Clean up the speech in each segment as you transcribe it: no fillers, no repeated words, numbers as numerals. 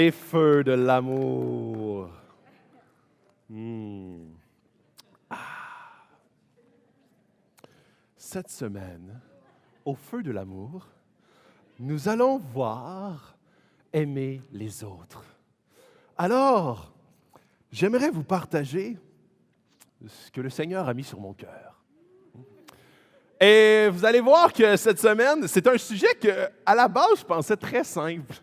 les feux de l'amour. Cette semaine, au feu de l'amour, nous allons voir aimer les autres. Alors, j'aimerais vous partager ce que le Seigneur a mis sur mon cœur. Et vous allez voir que cette semaine, c'est un sujet que, à la base, je pensais très simple.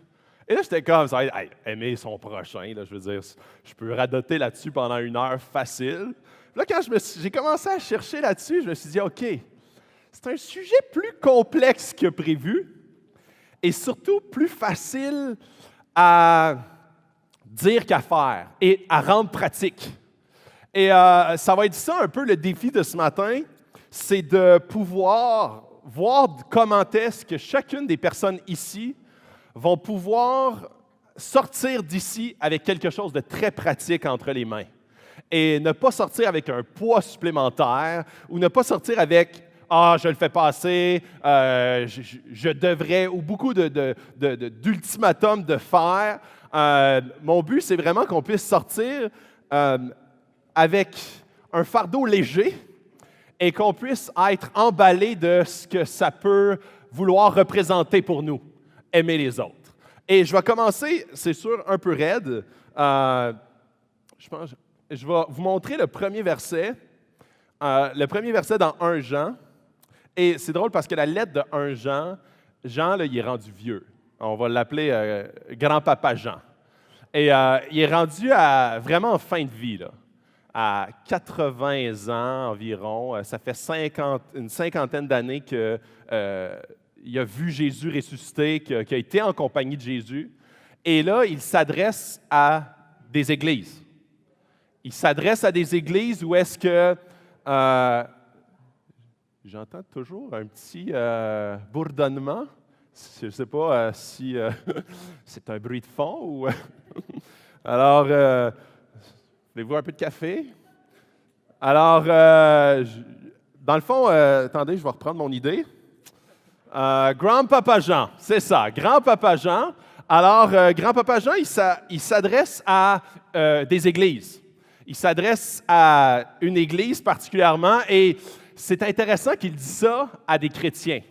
Et là, j'étais comme, ça va être, aimer son prochain, là, je veux dire, je peux radoter là-dessus pendant 1 heure facile. Là, quand j'ai commencé à chercher là-dessus, je me suis dit, OK, c'est un sujet plus complexe que prévu et surtout plus facile à dire qu'à faire et à rendre pratique. Et ça va être ça un peu le défi de ce matin, c'est de pouvoir voir comment est-ce que chacune des personnes ici vont pouvoir sortir d'ici avec quelque chose de très pratique entre les mains. Et ne pas sortir avec un poids supplémentaire ou ne pas sortir avec « Ah, je le fais pas assez, je devrais » ou beaucoup d'ultimatums de faire. Mon but, c'est vraiment qu'on puisse sortir avec un fardeau léger et qu'on puisse être emballé de ce que ça peut vouloir représenter pour nous, aimer les autres. Et je vais commencer, c'est sûr, un peu raide. Je vais vous montrer le premier verset dans 1 Jean. Et c'est drôle parce que la lettre de 1 Jean, Jean, là, il est rendu vieux. On va l'appeler grand-papa Jean. Et il est rendu vraiment en fin de vie, là, à 80 ans environ. Ça fait une cinquantaine d'années qu'il a vu Jésus ressusciter, qu'il a été en compagnie de Jésus. Et là, il s'adresse à des églises. Il s'adresse à des églises où est-ce que... j'entends toujours un petit bourdonnement. Je ne sais pas si c'est un bruit de fond ou... Alors, voulez-vous un peu de café? Alors, dans le fond, attendez, je vais reprendre mon idée. Grand-papa Jean, c'est ça, Grand-papa Jean. Alors, Grand-papa Jean, il s'adresse à des églises. Il s'adresse à une église particulièrement et c'est intéressant qu'il dise ça à des chrétiens.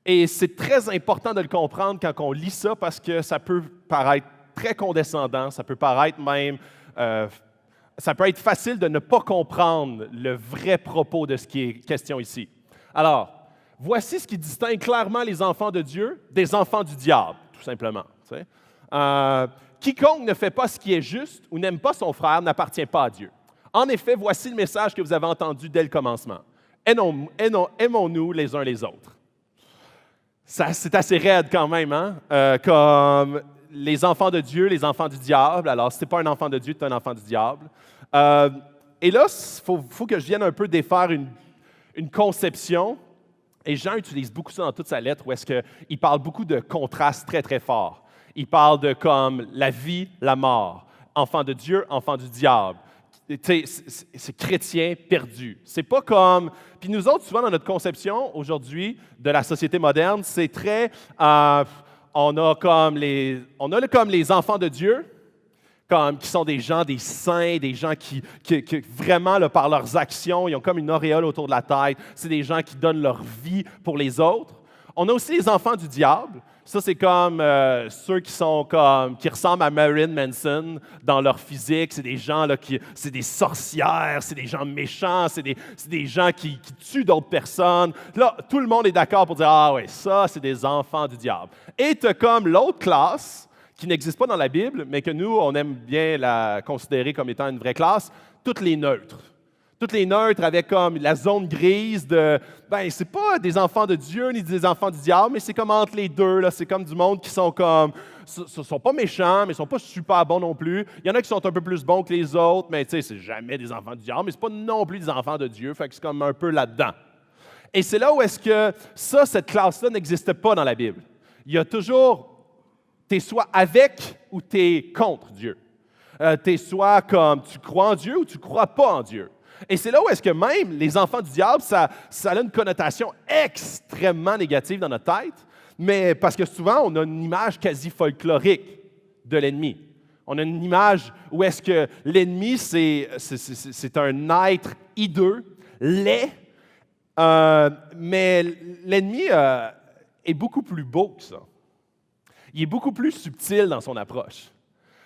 Et c'est très important de le comprendre quand on lit ça parce que ça peut paraître très condescendant, ça peut paraître même... ça peut être facile de ne pas comprendre le vrai propos de ce qui est question ici. Alors, voici ce qui distingue clairement les enfants de Dieu des enfants du diable, tout simplement. Quiconque ne fait pas ce qui est juste ou n'aime pas son frère n'appartient pas à Dieu. En effet, voici le message que vous avez entendu dès le commencement. Aimons-nous les uns les autres. Ça, c'est assez raide quand même, hein? Comme les enfants de Dieu, les enfants du diable. Alors, si tu n'es pas un enfant de Dieu, tu es un enfant du diable. Et là, il faut que je vienne un peu défaire une conception. Et Jean utilise beaucoup ça dans toute sa lettre, où est-ce qu'il parle beaucoup de contrastes très, très forts. Il parle de comme la vie, la mort. Enfant de Dieu, enfant du diable. C'est chrétien perdu. C'est pas comme... Puis nous autres, souvent, dans notre conception, aujourd'hui, de la société moderne, c'est très... on a comme les enfants de Dieu, qui sont des gens, des saints, des gens qui vraiment, là, par leurs actions, ils ont comme une auréole autour de la tête. C'est des gens qui donnent leur vie pour les autres. On a aussi les enfants du diable. Ça, c'est comme ceux qui ressemblent à Marilyn Manson dans leur physique. C'est des gens, là, c'est des sorcières, c'est des gens méchants, c'est des gens qui tuent d'autres personnes. Là, tout le monde est d'accord pour dire « Ah oui, ça, c'est des enfants du diable. » Et tu as comme l'autre classe, qui n'existe pas dans la Bible, mais que nous, on aime bien la considérer comme étant une vraie classe, toutes les neutres. Toutes les neutres avec comme la zone grise de, c'est pas des enfants de Dieu ni des enfants du diable, mais c'est comme entre les deux, là. C'est comme du monde qui sont comme, sont pas méchants, mais ils sont pas super bons non plus. Il y en a qui sont un peu plus bons que les autres, mais tu sais, c'est jamais des enfants du diable, mais c'est pas non plus des enfants de Dieu, fait que c'est comme un peu là-dedans. Et c'est là où est-ce que cette classe-là n'existe pas dans la Bible. Il y a toujours, t'es soit avec ou t'es contre Dieu. T'es soit comme, tu crois en Dieu ou tu crois pas en Dieu. Et c'est là où est-ce que même les enfants du diable, ça a une connotation extrêmement négative dans notre tête, mais parce que souvent, on a une image quasi folklorique de l'ennemi. On a une image où est-ce que l'ennemi, c'est un être hideux, laid, mais l'ennemi est beaucoup plus beau que ça. Il est beaucoup plus subtil dans son approche.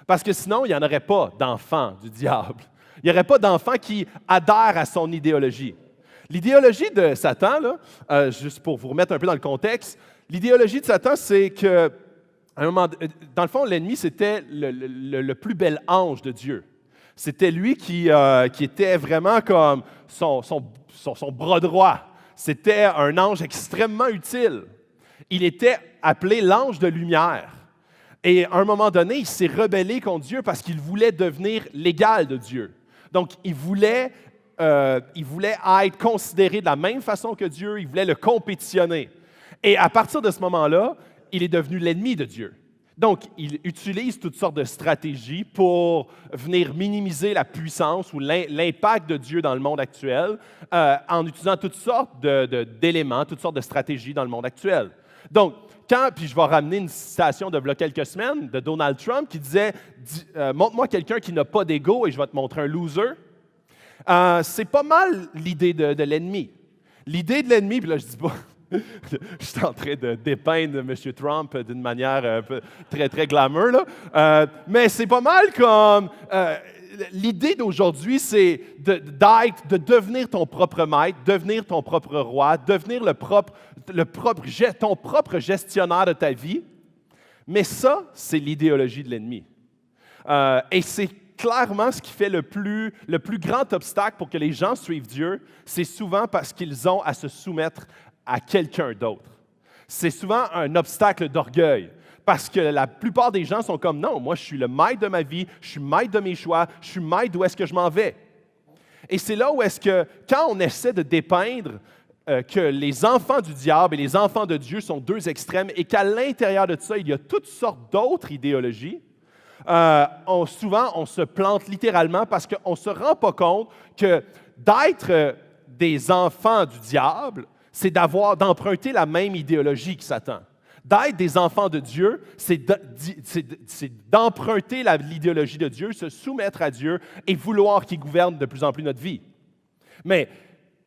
Parce que sinon, il n'y en aurait pas d'enfants du diable. Il n'y aurait pas d'enfants qui adhèrent à son idéologie. L'idéologie de Satan, là, juste pour vous remettre un peu dans le contexte, l'idéologie de Satan, c'est que, à un moment, dans le fond, l'ennemi, c'était le plus bel ange de Dieu. C'était lui qui était vraiment comme son bras droit. C'était un ange extrêmement utile. Il était appelé l'ange de lumière. Et à un moment donné, il s'est rebellé contre Dieu parce qu'il voulait devenir l'égal de Dieu. Donc, il voulait être considéré de la même façon que Dieu, il voulait le compétitionner. Et à partir de ce moment-là, il est devenu l'ennemi de Dieu. Donc, il utilise toutes sortes de stratégies pour venir minimiser la puissance ou l'impact de Dieu dans le monde actuel en utilisant toutes sortes d'éléments, toutes sortes de stratégies dans le monde actuel. Donc, puis je vais ramener une citation de quelques semaines de Donald Trump qui disait « Montre-moi quelqu'un qui n'a pas d'ego et je vais te montrer un loser ». C'est pas mal l'idée de l'ennemi. L'idée de l'ennemi, puis là je dis pas, je suis en train de dépeindre M. Trump d'une manière un peu très, très glamour, là. Mais c'est pas mal comme l'idée d'aujourd'hui, c'est de devenir ton propre maître, devenir ton propre roi, devenir ton propre gestionnaire de ta vie. Mais ça, c'est l'idéologie de l'ennemi. Et c'est clairement ce qui fait le plus grand obstacle pour que les gens suivent Dieu, c'est souvent parce qu'ils ont à se soumettre à quelqu'un d'autre. C'est souvent un obstacle d'orgueil. Parce que la plupart des gens sont comme, non, moi je suis le maître de ma vie, je suis maître de mes choix, je suis maître d'où est-ce que je m'en vais. Et c'est là où est-ce que, quand on essaie de dépeindre que les enfants du diable et les enfants de Dieu sont deux extrêmes et qu'à l'intérieur de ça, il y a toutes sortes d'autres idéologies, souvent on se plante littéralement parce qu'on ne se rend pas compte que d'être des enfants du diable, c'est d'emprunter la même idéologie que Satan. D'être des enfants de Dieu, c'est d'emprunter l'idéologie de Dieu, se soumettre à Dieu et vouloir qu'il gouverne de plus en plus notre vie. Mais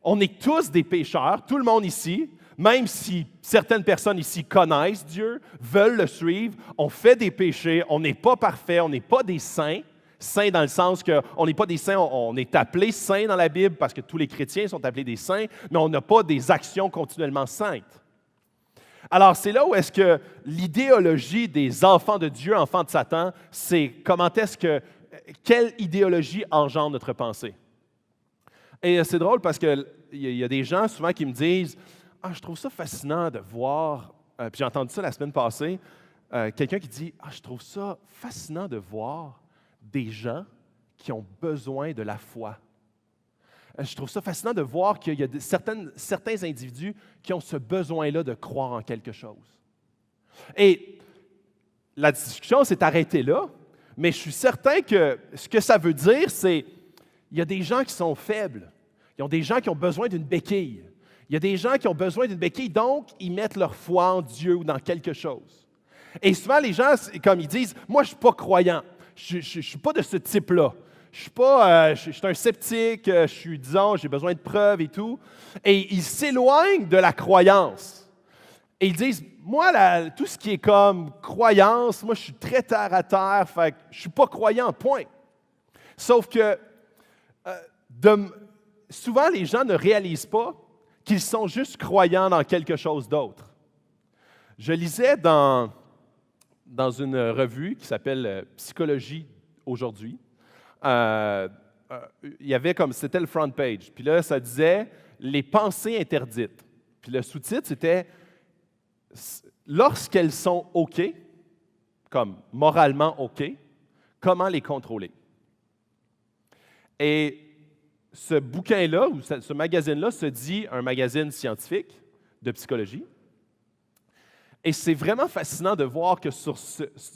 on est tous des pécheurs, tout le monde ici, même si certaines personnes ici connaissent Dieu, veulent le suivre, on fait des péchés, on n'est pas parfait, on n'est pas des saints. Saints dans le sens qu'on n'est pas des saints, on est appelé saints dans la Bible parce que tous les chrétiens sont appelés des saints, mais on n'a pas des actions continuellement saintes. Alors, c'est là où est-ce que l'idéologie des enfants de Dieu, enfants de Satan, c'est quelle idéologie engendre notre pensée. Et c'est drôle parce qu'il y a des gens souvent qui me disent « Ah, je trouve ça fascinant de voir… puis j'ai entendu ça la semaine passée, quelqu'un qui dit « Ah, je trouve ça fascinant de voir des gens qui ont besoin de la foi. » Je trouve ça fascinant de voir qu'il y a certains individus qui ont ce besoin-là de croire en quelque chose. Et la discussion s'est arrêtée là, mais je suis certain que ce que ça veut dire, c'est qu'il y a des gens qui sont faibles. Il y a des gens qui ont besoin d'une béquille. Il y a des gens qui ont besoin d'une béquille, donc ils mettent leur foi en Dieu ou dans quelque chose. Et souvent, les gens, comme ils disent, « Moi, je ne suis pas croyant. Je ne suis pas de ce type-là. Je suis un sceptique, j'ai besoin de preuves et tout. » Et ils s'éloignent de la croyance. Et ils disent, moi, tout ce qui est comme croyance, moi, je suis très terre à terre, fait que je ne suis pas croyant, point. Sauf que souvent, les gens ne réalisent pas qu'ils sont juste croyants dans quelque chose d'autre. Je lisais dans une revue qui s'appelle Psychologie aujourd'hui. Il y avait c'était le front page. Puis là, ça disait « Les pensées interdites ». Puis le sous-titre, c'était « Lorsqu'elles sont OK, comme moralement OK, comment les contrôler? » Et ce bouquin-là, ou ce magazine-là, se dit un magazine scientifique de psychologie. Et c'est vraiment fascinant de voir que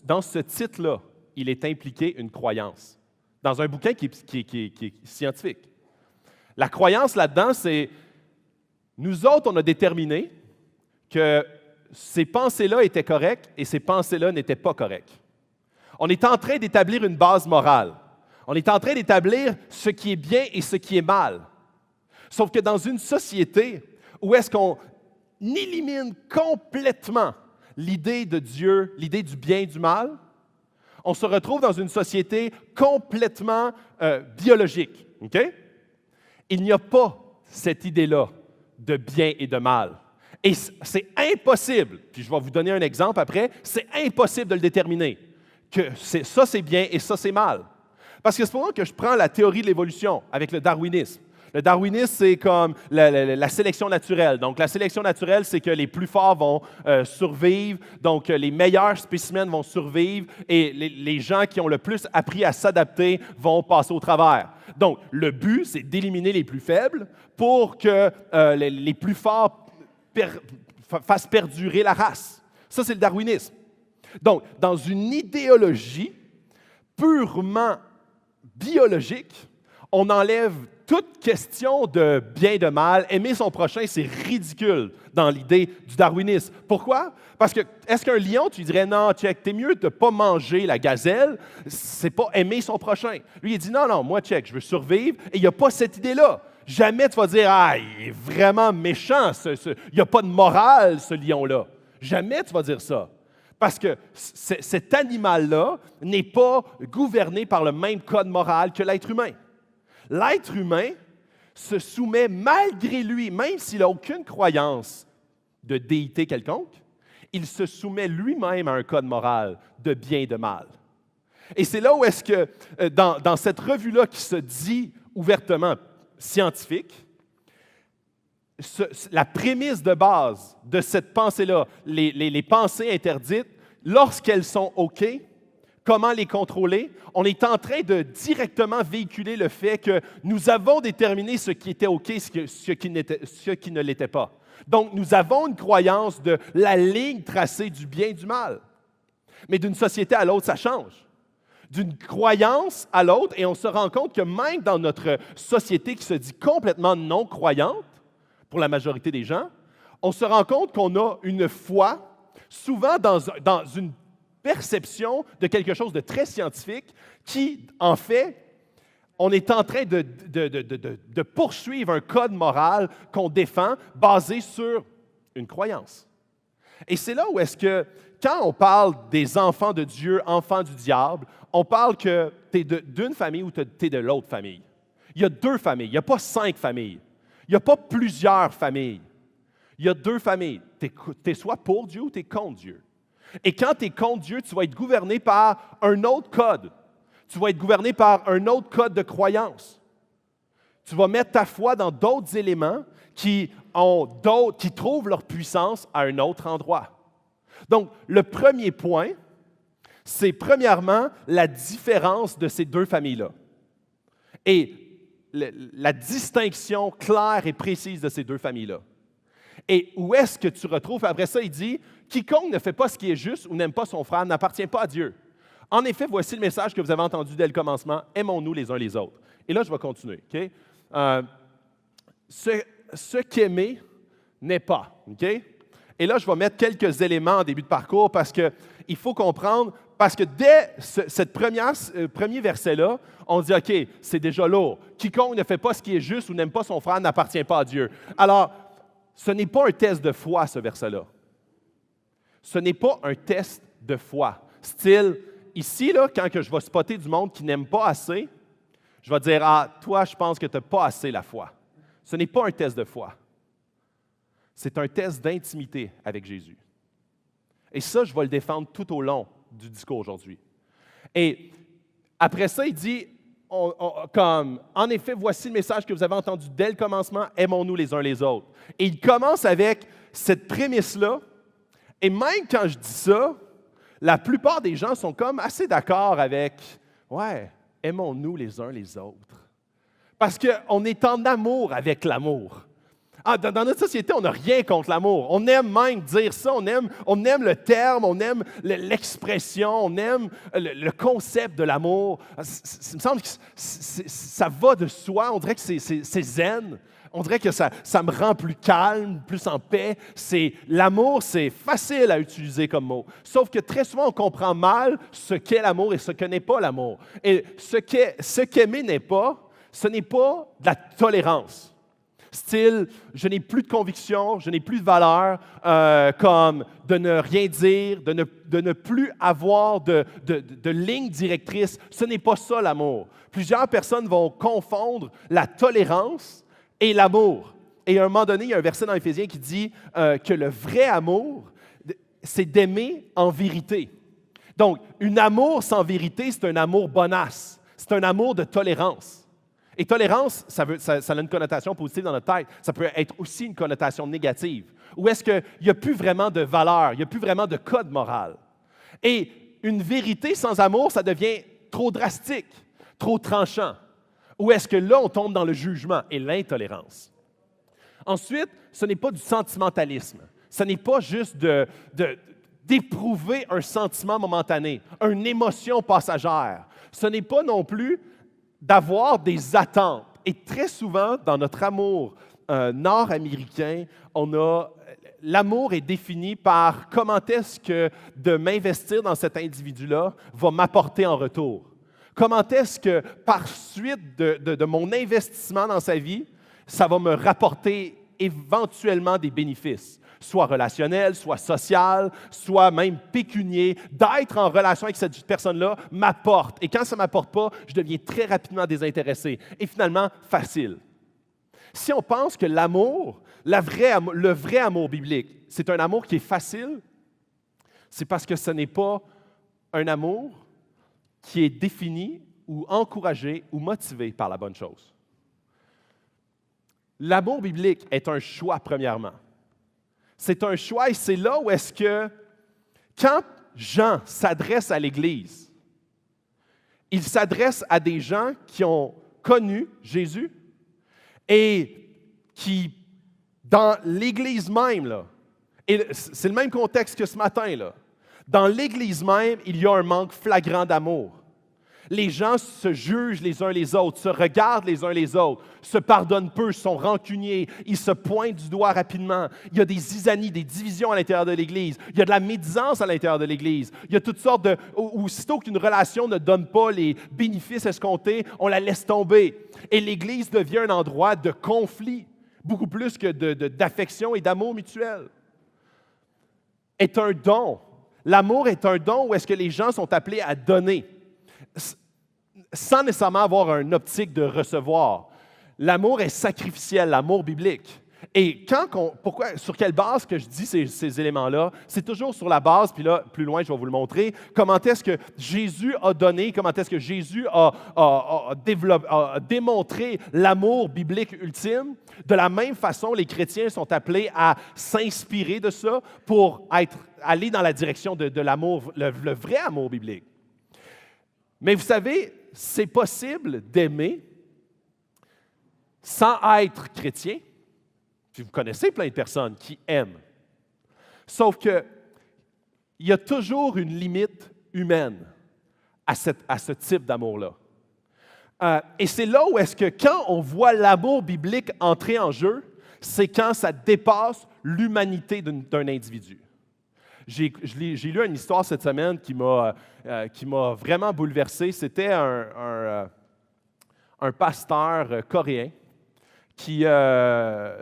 dans ce titre-là, il est impliqué une croyance. Dans un bouquin qui est scientifique. La croyance là-dedans, c'est nous autres, on a déterminé que ces pensées-là étaient correctes et ces pensées-là n'étaient pas correctes. On est en train d'établir une base morale. On est en train d'établir ce qui est bien et ce qui est mal. Sauf que dans une société où est-ce qu'on élimine complètement l'idée de Dieu, l'idée du bien et du mal, on se retrouve dans une société complètement biologique. Okay? Il n'y a pas cette idée-là de bien et de mal. Et c'est impossible, puis je vais vous donner un exemple après, c'est impossible de le déterminer, que ça c'est bien et ça c'est mal. Parce que c'est pour ça que je prends la théorie de l'évolution avec le darwinisme. Le darwinisme, c'est comme la sélection naturelle. Donc, la sélection naturelle, c'est que les plus forts vont survivre, donc les meilleurs spécimens vont survivre et les gens qui ont le plus appris à s'adapter vont passer au travers. Donc, le but, c'est d'éliminer les plus faibles pour que les plus forts fassent perdurer la race. Ça, c'est le darwinisme. Donc, dans une idéologie purement biologique, on enlève toute question de bien et de mal. Aimer son prochain, c'est ridicule dans l'idée du darwinisme. Pourquoi? Parce que, est-ce qu'un lion, tu lui dirais, non, check, t'es mieux de ne pas manger la gazelle, c'est pas aimer son prochain. Lui, il dit, non, non, moi, check, je veux survivre, et il n'y a pas cette idée-là. Jamais tu vas dire, ah, il est vraiment méchant, il n'y a pas de morale, ce lion-là. Jamais tu vas dire ça. Parce que cet animal-là n'est pas gouverné par le même code moral que l'être humain. L'être humain se soumet malgré lui, même s'il n'a aucune croyance de déité quelconque, il se soumet lui-même à un code moral de bien et de mal. Et c'est là où est-ce que, dans cette revue-là qui se dit ouvertement scientifique, la prémisse de base de cette pensée-là, les pensées interdites, lorsqu'elles sont OK, comment les contrôler? On est en train de directement véhiculer le fait que nous avons déterminé ce qui était OK, ce qui ne l'était pas. Donc, nous avons une croyance de la ligne tracée du bien et du mal. Mais d'une société à l'autre, ça change. D'une croyance à l'autre, et on se rend compte que même dans notre société qui se dit complètement non-croyante, pour la majorité des gens, on se rend compte qu'on a une foi, souvent dans une perception de quelque chose de très scientifique qui, en fait, on est en train de poursuivre un code moral qu'on défend basé sur une croyance. Et c'est là où est-ce que, quand on parle des enfants de Dieu, enfants du diable, on parle que tu es d'une famille ou tu es de l'autre famille. Il y a deux familles, il n'y a pas 5 familles. Il n'y a pas plusieurs familles. Il y a 2 familles. Tu es soit pour Dieu ou tu es contre Dieu. Et quand tu es contre Dieu, tu vas être gouverné par un autre code. Tu vas être gouverné par un autre code de croyance. Tu vas mettre ta foi dans d'autres éléments qui trouvent leur puissance à un autre endroit. Donc, le premier point, c'est premièrement la différence de ces 2 familles-là. Et la distinction claire et précise de ces 2 familles-là. Et où est-ce que tu retrouves, après ça, il dit, « Quiconque ne fait pas ce qui est juste ou n'aime pas son frère n'appartient pas à Dieu. En effet, voici le message que vous avez entendu dès le commencement, aimons-nous les uns les autres. » Et là, je vais continuer. Okay? Ce qu'aimer n'est pas. Okay? Et là, je vais mettre quelques éléments en début de parcours parce qu'il faut comprendre, parce que dès ce premier verset-là, on dit, OK, c'est déjà lourd. Quiconque ne fait pas ce qui est juste ou n'aime pas son frère n'appartient pas à Dieu. Alors, ce n'est pas un test de foi, ce verset-là. Ce n'est pas un test de foi. Style, ici, là, quand que je vais spotter du monde qui n'aime pas assez, je vais dire, ah, toi, je pense que tu n'as pas assez la foi. Ce n'est pas un test de foi. C'est un test d'intimité avec Jésus. Et ça, je vais le défendre tout au long du discours aujourd'hui. Et après ça, il dit, en effet, voici le message que vous avez entendu dès le commencement, aimons-nous les uns les autres. Et il commence avec cette prémisse-là. Et même quand je dis ça, la plupart des gens sont comme assez d'accord avec, ouais, aimons-nous les uns les autres. Parce qu'on est en amour avec l'amour. Ah, dans notre société, on n'a rien contre l'amour. On aime même dire ça, on aime le terme, on aime l'expression, on aime le concept de l'amour. Il me semble que ça va de soi, on dirait que c'est zen. On dirait que ça me rend plus calme, plus en paix. L'amour, c'est facile à utiliser comme mot. Sauf que très souvent, on comprend mal ce qu'est l'amour et ce que n'est pas l'amour. Et ce qu'aimer n'est pas, ce n'est pas de la tolérance. Style, je n'ai plus de conviction, je n'ai plus de valeur, comme de ne rien dire, de ne plus avoir de ligne directrice. Ce n'est pas ça l'amour. Plusieurs personnes vont confondre la tolérance et l'amour. Et à un moment donné, il y a un verset dans Éphésiens qui dit que le vrai amour, c'est d'aimer en vérité. Donc, un amour sans vérité, c'est un amour bonasse. C'est un amour de tolérance. Et tolérance, ça a une connotation positive dans notre tête. Ça peut être aussi une connotation négative. Ou est-ce qu'il n'y a plus vraiment de valeur, il n'y a plus vraiment de code moral? Et une vérité sans amour, ça devient trop drastique, trop tranchant. Ou est-ce que là, on tombe dans le jugement et l'intolérance? Ensuite, ce n'est pas du sentimentalisme. Ce n'est pas juste d'éprouver un sentiment momentané, une émotion passagère. Ce n'est pas non plus d'avoir des attentes. Et très souvent, dans notre amour nord-américain, l'amour est défini par comment est-ce que de m'investir dans cet individu-là va m'apporter en retour. Comment est-ce que, par suite de mon investissement dans sa vie, ça va me rapporter éventuellement des bénéfices, soit relationnels, soit sociaux, soit même pécuniers. D'être en relation avec cette personne-là m'apporte. Et quand ça ne m'apporte pas, je deviens très rapidement désintéressé et finalement facile. Si on pense que l'amour, le vrai amour biblique, c'est un amour qui est facile, c'est parce que ce n'est pas un amour qui est défini ou encouragé ou motivé par la bonne chose. L'amour biblique est un choix, premièrement. C'est un choix et c'est là où est-ce que, quand Jean s'adresse à l'Église, il s'adresse à des gens qui ont connu Jésus et qui, dans l'Église même, là, et c'est le même contexte que ce matin, là, dans l'Église même, il y a un manque flagrant d'amour. Les gens se jugent les uns les autres, se regardent les uns les autres, se pardonnent peu, sont rancuniers, ils se pointent du doigt rapidement. Il y a des zizanies, des divisions à l'intérieur de l'Église. Il y a de la médisance à l'intérieur de l'Église. Il y a toutes sortes de... Aussitôt qu'une relation ne donne pas les bénéfices escomptés, on la laisse tomber. Et l'Église devient un endroit de conflit, beaucoup plus que d'affection et d'amour mutuel. Est un don. L'amour est un don où est-ce que les gens sont appelés à donner, sans nécessairement avoir une optique de recevoir. L'amour est sacrificiel, l'amour biblique. Et sur quelle base que je dis ces éléments-là? C'est toujours sur la base, puis là, plus loin, je vais vous le montrer, comment est-ce que Jésus a donné, comment est-ce que Jésus a démontré l'amour biblique ultime. De la même façon, les chrétiens sont appelés à s'inspirer de ça pour aller dans la direction de l'amour, le vrai amour biblique. Mais vous savez, c'est possible d'aimer sans être chrétien. Puis vous connaissez plein de personnes qui aiment. Sauf qu'il y a toujours une limite humaine à ce type d'amour-là. Et c'est là où est-ce que quand on voit l'amour biblique entrer en jeu, c'est quand ça dépasse l'humanité d'un individu. J'ai lu une histoire cette semaine qui m'a vraiment bouleversé. C'était un pasteur coréen qui, dans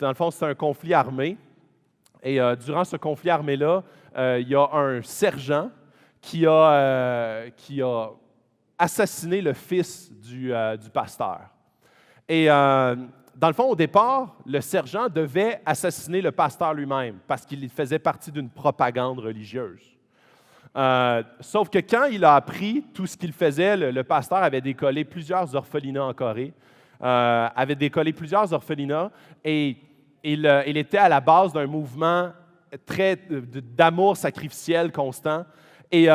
le fond, c'est un conflit armé. Et durant ce conflit armé-là, il y a un sergent qui a assassiné le fils du pasteur. Et dans le fond, au départ, le sergent devait assassiner le pasteur lui-même parce qu'il faisait partie d'une propagande religieuse. Sauf que quand il a appris tout ce qu'il faisait, le pasteur avait décollé plusieurs orphelinats en Corée, et il était à la base d'un mouvement d'amour sacrificiel constant. Et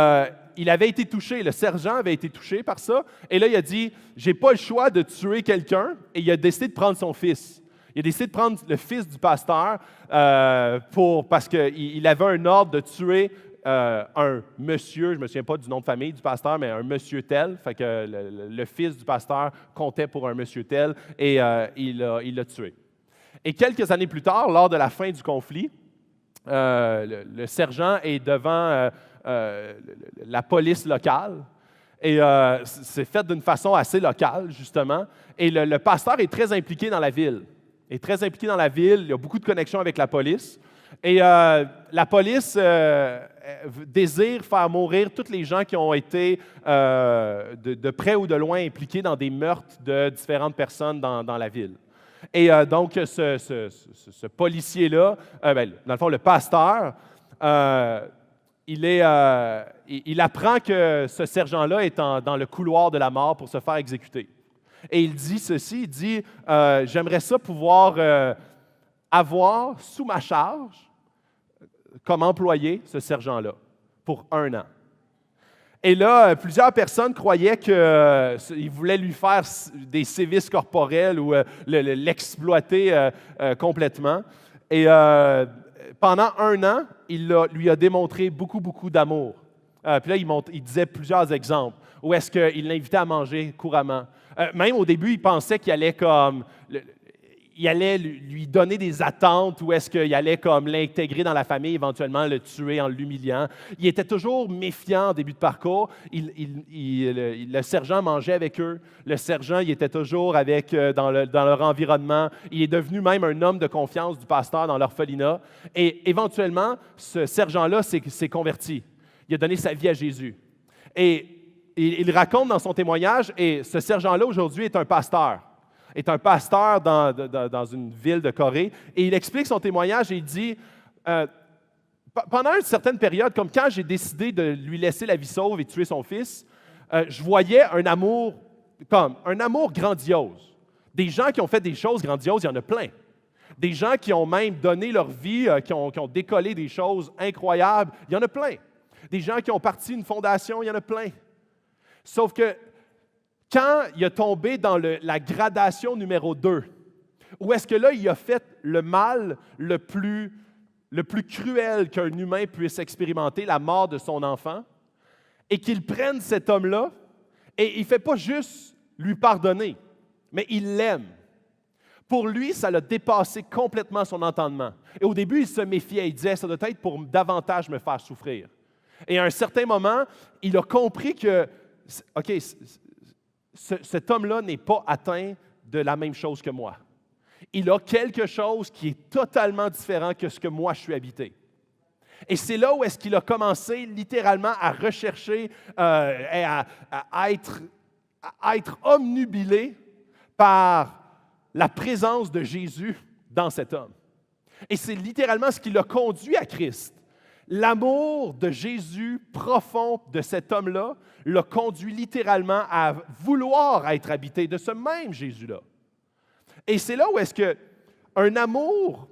il avait été touché, le sergent avait été touché par ça. Et là, il a dit, j'ai pas le choix de tuer quelqu'un. Et il a décidé de prendre son fils. Il a décidé de prendre le fils du pasteur parce qu'il avait un ordre de tuer un monsieur, je ne me souviens pas du nom de famille du pasteur, mais un monsieur tel, fait que le fils du pasteur comptait pour un monsieur tel et il l'a tué. Et quelques années plus tard, lors de la fin du conflit, le sergent est devant la police locale et c'est fait d'une façon assez locale, justement. Et le pasteur est très impliqué dans la ville. Il y a beaucoup de connexions avec la police. Et la police désire faire mourir tous les gens qui ont été de près ou de loin impliqués dans des meurtres de différentes personnes dans la ville. Et donc, ce policier-là, dans le fond, le pasteur, il apprend que ce sergent-là est dans le couloir de la mort pour se faire exécuter. Et il dit ceci, il dit « J'aimerais ça pouvoir avoir sous ma charge comme employé ce sergent-là pour 1 an. » Et là, plusieurs personnes croyaient qu'il voulait lui faire des sévices corporels ou l'exploiter complètement. Et pendant 1 an, il lui a démontré beaucoup, beaucoup d'amour. Puis là, il disait plusieurs exemples. Où est-ce qu'il l'invitait à manger couramment. Même au début, il pensait qu'il allait il allait lui donner des attentes ou est-ce qu'il allait comme l'intégrer dans la famille, éventuellement le tuer en l'humiliant. Il était toujours méfiant au début de parcours. Le sergent mangeait avec eux. Le sergent, il était toujours dans leur environnement. Il est devenu même un homme de confiance du pasteur dans l'orphelinat. Et éventuellement, ce sergent-là s'est converti. Il a donné sa vie à Jésus. Et il raconte dans son témoignage, et ce sergent-là aujourd'hui est un pasteur dans une ville de Corée, et il explique son témoignage et il dit pendant une certaine période, comme quand j'ai décidé de lui laisser la vie sauve et tuer son fils, je voyais un amour grandiose. Des gens qui ont fait des choses grandioses, il y en a plein. Des gens qui ont même donné leur vie, qui ont décollé des choses incroyables, il y en a plein. Des gens qui ont parti une fondation, il y en a plein. Sauf que quand il a tombé dans la gradation numéro 2, où est-ce que là, il a fait le mal le plus cruel qu'un humain puisse expérimenter, la mort de son enfant, et qu'il prenne cet homme-là, et il ne fait pas juste lui pardonner, mais il l'aime. Pour lui, ça l'a dépassé complètement son entendement. Et au début, il se méfiait, il disait, ça doit être pour davantage me faire souffrir. Et à un certain moment, il a compris que, OK, cet homme-là n'est pas atteint de la même chose que moi. Il a quelque chose qui est totalement différent que ce que moi je suis habité. Et c'est là où est-ce qu'il a commencé littéralement à rechercher, à être omnubilé par la présence de Jésus dans cet homme. Et c'est littéralement ce qui l'a conduit à Christ. L'amour de Jésus profond de cet homme-là l'a conduit littéralement à vouloir être habité de ce même Jésus-là. Et c'est là où est-ce que l'amour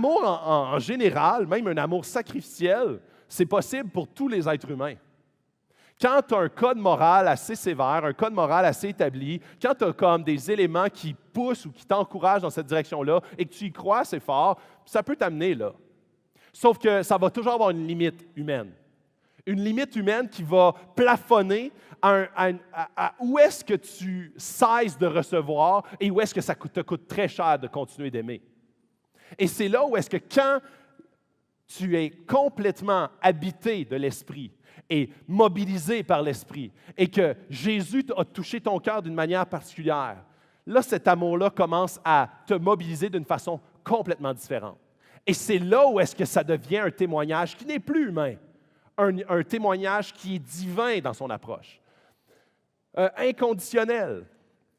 en général, même un amour sacrificiel, c'est possible pour tous les êtres humains. Quand tu as un code moral assez sévère, un code moral assez établi, quand tu as comme des éléments qui poussent ou qui t'encouragent dans cette direction-là et que tu y crois assez fort, ça peut t'amener là. Sauf que ça va toujours avoir une limite humaine. Une limite humaine qui va plafonner à où est-ce que tu cesses de recevoir et où est-ce que ça te coûte très cher de continuer d'aimer. Et c'est là où est-ce que quand tu es complètement habité de l'Esprit et mobilisé par l'Esprit et que Jésus a touché ton cœur d'une manière particulière, là, cet amour-là commence à te mobiliser d'une façon complètement différente. Et c'est là où est-ce que ça devient un témoignage qui n'est plus humain, un témoignage qui est divin dans son approche. Inconditionnel.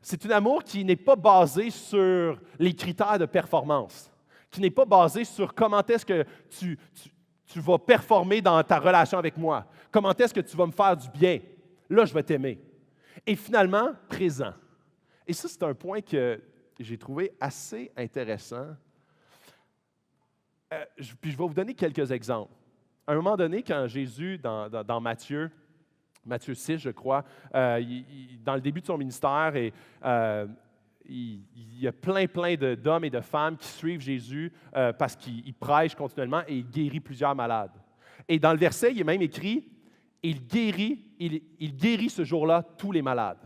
C'est un amour qui n'est pas basé sur les critères de performance, qui n'est pas basé sur comment est-ce que tu vas performer dans ta relation avec moi, comment est-ce que tu vas me faire du bien. Là, je vais t'aimer. Et finalement, présent. Et ça, c'est un point que j'ai trouvé assez intéressant. Puis je vais vous donner quelques exemples. À un moment donné, quand Jésus, dans Matthieu 6, je crois, dans le début de son ministère, il y a plein d'hommes et de femmes qui suivent Jésus parce qu'il prêche continuellement et il guérit plusieurs malades. Et dans le verset, il est même écrit, il guérit ce jour-là tous les malades.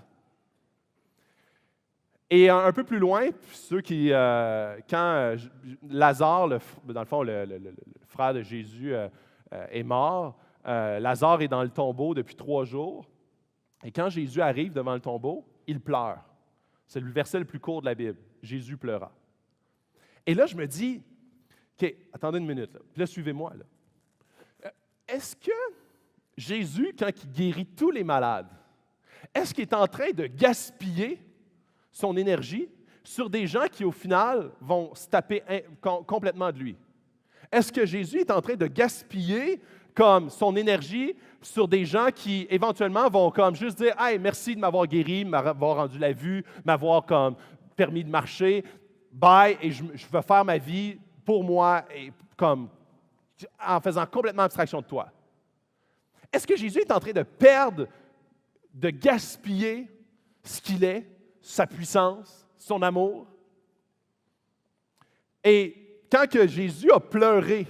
Et un peu plus loin, ceux qui, quand Lazare, dans le fond, le frère de Jésus est mort, Lazare est dans le tombeau depuis 3 jours. Et quand Jésus arrive devant le tombeau, il pleure. C'est le verset le plus court de la Bible. Jésus pleura. Et là, je me dis, OK, attendez une minute. Là. Puis là, suivez-moi. Là. Est-ce que Jésus, quand il guérit tous les malades, est-ce qu'il est en train de gaspiller son énergie sur des gens qui, au final, vont se taper complètement de lui? Est-ce que Jésus est en train de gaspiller comme son énergie sur des gens qui, éventuellement, vont comme juste dire « Hey, merci de m'avoir guéri, m'avoir rendu la vue, m'avoir comme permis de marcher, bye, et je veux faire ma vie pour moi, et comme en faisant complètement abstraction de toi. » Est-ce que Jésus est en train de perdre, de gaspiller ce qu'il est, sa puissance, son amour? Et quand que Jésus a pleuré,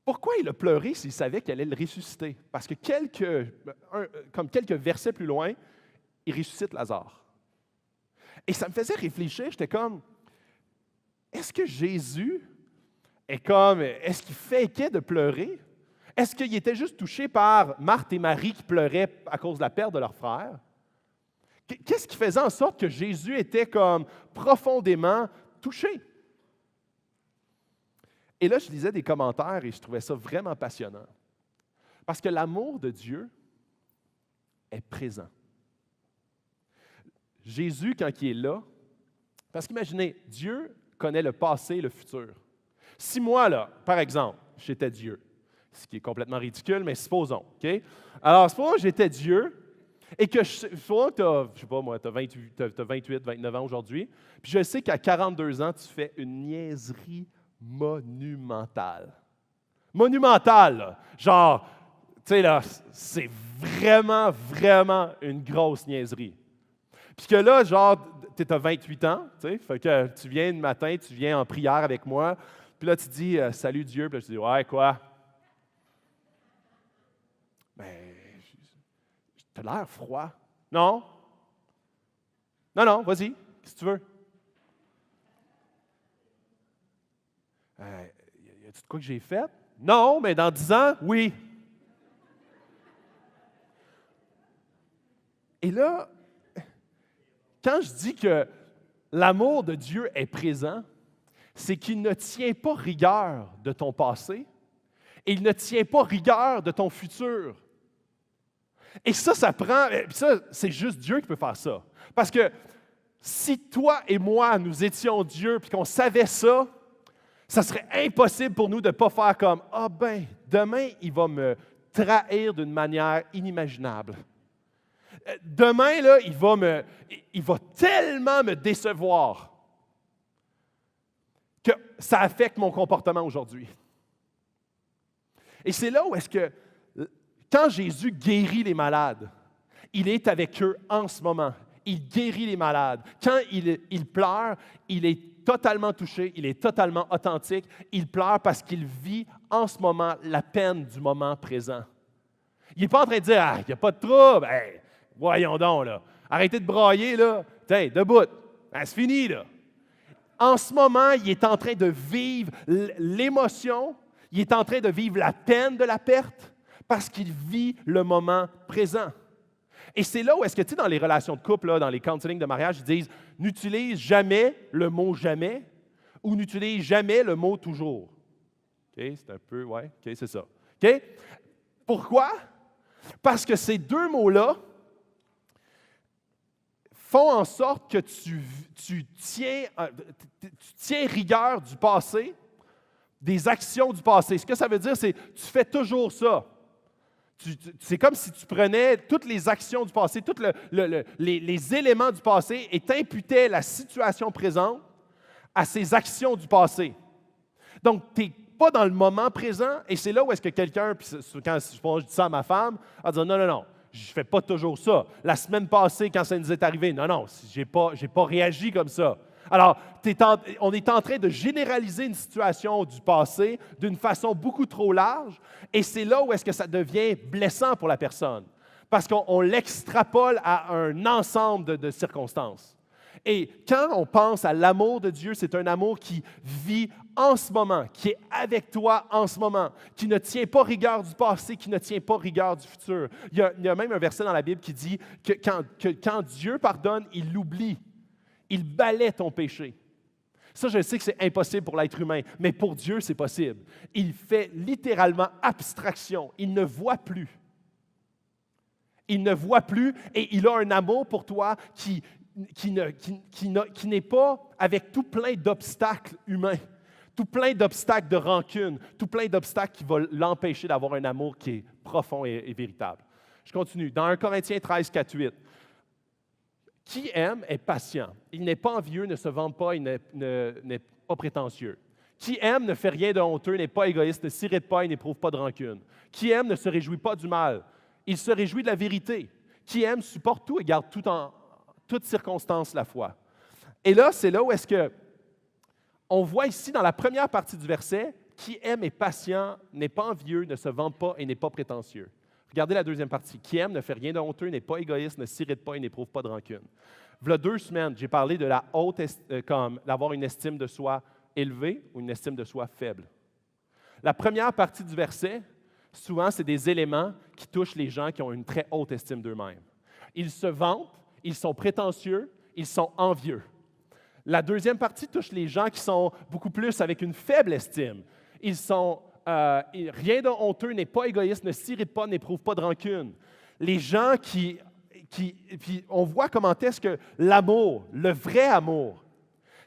pourquoi il a pleuré s'il savait qu'il allait le ressusciter? Parce que quelques versets plus loin, il ressuscite Lazare. Et ça me faisait réfléchir, j'étais comme, est-ce que Jésus est-ce qu'il faisait de pleurer? Est-ce qu'il était juste touché par Marthe et Marie qui pleuraient à cause de la perte de leur frère? Qu'est-ce qui faisait en sorte que Jésus était comme profondément touché? Et là, je lisais des commentaires et je trouvais ça vraiment passionnant. Parce que l'amour de Dieu est présent. Jésus, quand il est là, parce qu'imaginez, Dieu connaît le passé et le futur. Si moi, là, par exemple, j'étais Dieu, ce qui est complètement ridicule, mais supposons, OK? Alors, supposons que j'étais Dieu et que, supposons que tu as, je sais pas moi, tu as 28, 29 ans aujourd'hui, puis je sais qu'à 42 ans, tu fais une niaiserie monumentale. Monumentale, là. Genre, tu sais, là, c'est vraiment, vraiment une grosse niaiserie. Puis que là, genre, tu as 28 ans, tu sais, fait que tu viens le matin, tu viens en prière avec moi, puis là, tu dis « Salut Dieu », puis là, tu dis « Ouais, quoi? » Ben, t'as l'air froid. Non? Non, vas-y, qu'est-ce que tu veux? Y a-tu de quoi que j'ai fait? Non, mais dans 10 ans, oui. Et là, quand je dis que l'amour de Dieu est présent, c'est qu'il ne tient pas rigueur de ton passé et il ne tient pas rigueur de ton futur. Et ça c'est juste Dieu qui peut faire ça. Parce que si toi et moi, nous étions Dieu puis qu'on savait ça, ça serait impossible pour nous de ne pas faire comme « Ah ben, demain, il va me trahir d'une manière inimaginable. Demain, là, il va tellement me décevoir que ça affecte mon comportement aujourd'hui. » Et c'est là où est-ce que, quand Jésus guérit les malades, il est avec eux en ce moment. Il guérit les malades. Quand il pleure, il est totalement touché, il est totalement authentique. Il pleure parce qu'il vit en ce moment la peine du moment présent. Il n'est pas en train de dire « Ah, il n'y a pas de trouble. Hey, voyons donc, là. Arrêtez de brailler, là. Tiens, debout. Ah, c'est fini, là. » En ce moment, il est en train de vivre l'émotion, il est en train de vivre la peine de la perte parce qu'il vit le moment présent. Et c'est là où est-ce que, tu sais, dans les relations de couple, là, dans les counseling de mariage, ils disent « N'utilise jamais le mot « jamais » ou « n'utilise jamais le mot « toujours ». OK? C'est un peu, ouais, OK, c'est ça. OK? Pourquoi? Parce que ces deux mots-là font en sorte que tu tiens rigueur du passé, des actions du passé. Ce que ça veut dire, c'est que tu fais toujours ça. C'est comme si tu prenais toutes les actions du passé, tous les éléments du passé et t'imputais la situation présente à ces actions du passé. Donc, tu n'es pas dans le moment présent et c'est là où est-ce que quelqu'un, puis quand je dis ça à ma femme, elle va dire non, je ne fais pas toujours ça. La semaine passée, quand ça nous est arrivé, non, je n'ai pas réagi comme ça. Alors, on est en train de généraliser une situation du passé d'une façon beaucoup trop large, et c'est là où est-ce que ça devient blessant pour la personne, parce qu'on l'extrapole à un ensemble de circonstances. Et quand on pense à l'amour de Dieu, c'est un amour qui vit en ce moment, qui est avec toi en ce moment, qui ne tient pas rigueur du passé, qui ne tient pas rigueur du futur. Il y a même un verset dans la Bible qui dit que quand Dieu pardonne, il l'oublie. Il balaie ton péché. Ça, je sais que c'est impossible pour l'être humain, mais pour Dieu, c'est possible. Il fait littéralement abstraction. Il ne voit plus. Il ne voit plus et il a un amour pour toi qui n'est pas avec tout plein d'obstacles humains, tout plein d'obstacles de rancune, tout plein d'obstacles qui vont l'empêcher d'avoir un amour qui est profond et véritable. Je continue. Dans 1 Corinthiens 13, 4, 8. Qui aime est patient. Il n'est pas envieux, ne se vante pas, il n'est pas prétentieux. Qui aime ne fait rien de honteux, n'est pas égoïste, ne s'irrite pas et n'éprouve pas de rancune. Qui aime ne se réjouit pas du mal. Il se réjouit de la vérité. Qui aime supporte tout et garde tout en toutes circonstances la foi. Et là, c'est là où est-ce que on voit ici dans la première partie du verset, qui aime est patient, n'est pas envieux, ne se vante pas et n'est pas prétentieux. Regardez la deuxième partie. Qui aime ne fait rien de honteux, n'est pas égoïste, ne s'irrite pas et n'éprouve pas de rancune. Voilà 2 semaines, j'ai parlé de la haute, comme d'avoir une estime de soi élevée ou une estime de soi faible. La première partie du verset, souvent, c'est des éléments qui touchent les gens qui ont une très haute estime d'eux-mêmes. Ils se vantent, ils sont prétentieux, ils sont envieux. La deuxième partie touche les gens qui sont beaucoup plus avec une faible estime. Ils sont rien de honteux, n'est pas égoïste, ne s'irrite pas, n'éprouve pas de rancune. Les gens puis on voit comment est-ce que l'amour, le vrai amour,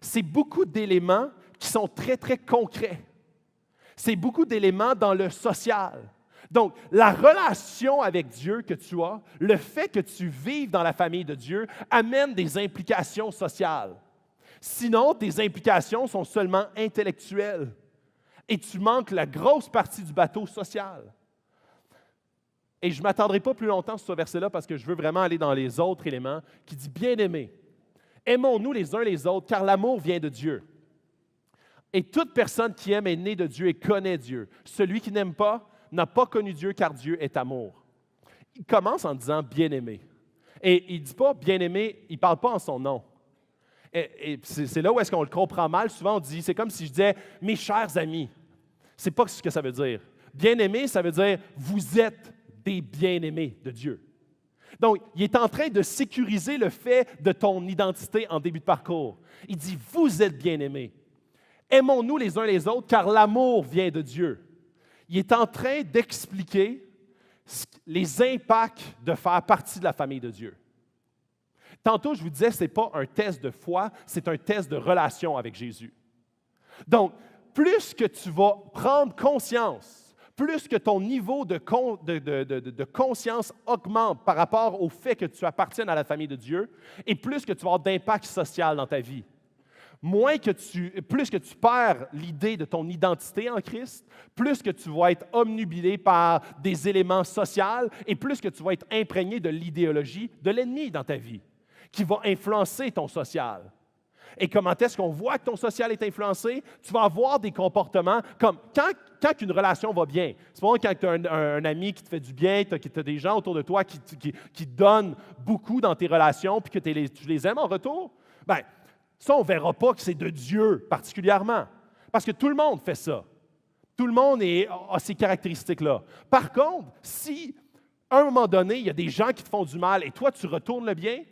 c'est beaucoup d'éléments qui sont très, très concrets. C'est beaucoup d'éléments dans le social. Donc, la relation avec Dieu que tu as, le fait que tu vives dans la famille de Dieu, amène des implications sociales. Sinon, tes implications sont seulement intellectuelles et tu manques la grosse partie du bateau social. Et je ne m'attendrai pas plus longtemps sur ce verset-là parce que je veux vraiment aller dans les autres éléments qui dit « Bien-aimés, aimons-nous les uns les autres, car l'amour vient de Dieu. Et toute personne qui aime est née de Dieu et connaît Dieu. Celui qui n'aime pas n'a pas connu Dieu, car Dieu est amour. » Il commence en disant « bien-aimé ». Et il ne dit pas « bien-aimé », il ne parle pas en son nom. Et c'est là où est-ce qu'on le comprend mal. Souvent, on dit, c'est comme si je disais « mes chers amis ». Ce n'est pas ce que ça veut dire. Bien-aimé, ça veut dire « vous êtes des bien-aimés de Dieu ». Donc, il est en train de sécuriser le fait de ton identité en début de parcours. Il dit « vous êtes bien-aimés ». Aimons-nous les uns les autres, car l'amour vient de Dieu. Il est en train d'expliquer les impacts de faire partie de la famille de Dieu. Tantôt, je vous disais, ce n'est pas un test de foi, c'est un test de relation avec Jésus. Donc, plus que tu vas prendre conscience, plus que ton niveau de conscience augmente par rapport au fait que tu appartiennes à la famille de Dieu, et plus que tu vas avoir d'impact social dans ta vie. Plus que tu perds l'idée de ton identité en Christ, plus que tu vas être omnubilé par des éléments sociaux et plus que tu vas être imprégné de l'idéologie de l'ennemi dans ta vie, qui va influencer ton social. Et comment est-ce qu'on voit que ton social est influencé? Tu vas avoir des comportements comme quand une relation va bien. C'est pas quand tu as un ami qui te fait du bien, que tu as des gens autour de toi qui te donnent beaucoup dans tes relations puis que tu les aimes en retour. Bien, ça, on ne verra pas que c'est de Dieu particulièrement, parce que tout le monde fait ça. Tout le monde a ces caractéristiques-là. Par contre, si, à un moment donné, il y a des gens qui te font du mal et toi, tu retournes le bien,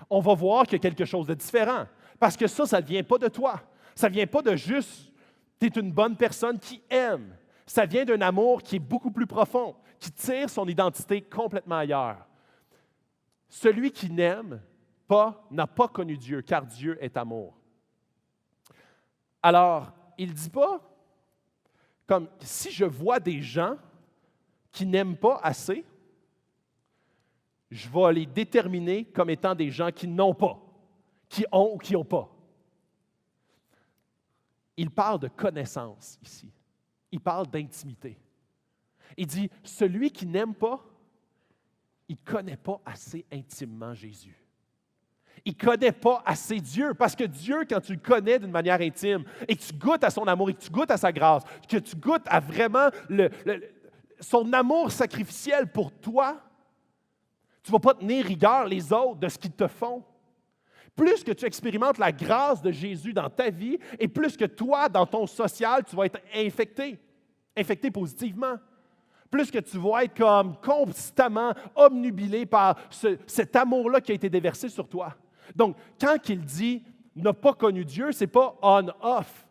on va voir qu'il y a quelque chose de différent. Parce que ça ne vient pas de toi. Ça ne vient pas de juste, tu es une bonne personne qui aime. Ça vient d'un amour qui est beaucoup plus profond, qui tire son identité complètement ailleurs. Celui qui n'aime pas, n'a pas connu Dieu, car Dieu est amour. Alors, il ne dit pas, comme si je vois des gens qui n'aiment pas assez, je vais les déterminer comme étant des gens qui n'ont pas, qui ont ou qui n'ont pas. Il parle de connaissance ici. Il parle d'intimité. Il dit, celui qui n'aime pas, il ne connaît pas assez intimement Jésus. Il ne connaît pas assez Dieu, parce que Dieu, quand tu le connais d'une manière intime, et que tu goûtes à son amour, et que tu goûtes à sa grâce, que tu goûtes à vraiment son amour sacrificiel pour toi, tu ne vas pas tenir rigueur les autres de ce qu'ils te font. Plus que tu expérimentes la grâce de Jésus dans ta vie, et plus que toi, dans ton social, tu vas être infecté positivement. Plus que tu vas être comme constamment obnubilé par cet amour-là qui a été déversé sur toi. Donc, quand il dit « n'a pas connu Dieu », ce n'est pas on-off.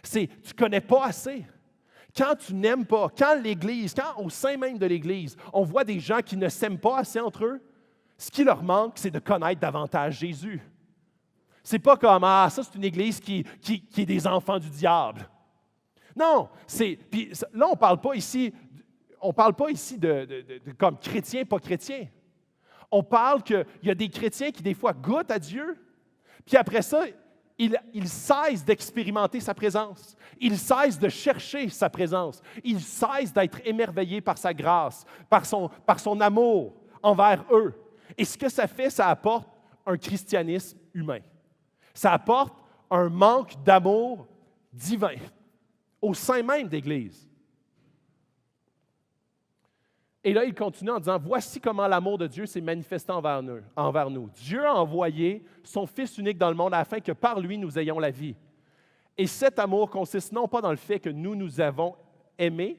C'est « tu ne connais pas assez ». Quand tu n'aimes pas, quand l'Église, quand au sein même de l'Église, on voit des gens qui ne s'aiment pas assez entre eux, ce qui leur manque, c'est de connaître davantage Jésus. C'est pas comme « ah, ça c'est une Église qui est des enfants du diable ». Non, puis là on ne parle pas ici de comme chrétien, pas chrétien. On parle qu'il y a des chrétiens qui des fois goûtent à Dieu, puis après ça, ils cessent d'expérimenter sa présence. Ils cessent de chercher sa présence. Ils cessent d'être émerveillés par sa grâce, par son amour envers eux. Et ce que ça fait, ça apporte un christianisme humain. Ça apporte un manque d'amour divin au sein même d'Église. Et là, il continue en disant, « Voici comment l'amour de Dieu s'est manifesté envers nous. Dieu a envoyé son Fils unique dans le monde afin que par lui, nous ayons la vie. Et cet amour consiste non pas dans le fait que nous avons aimé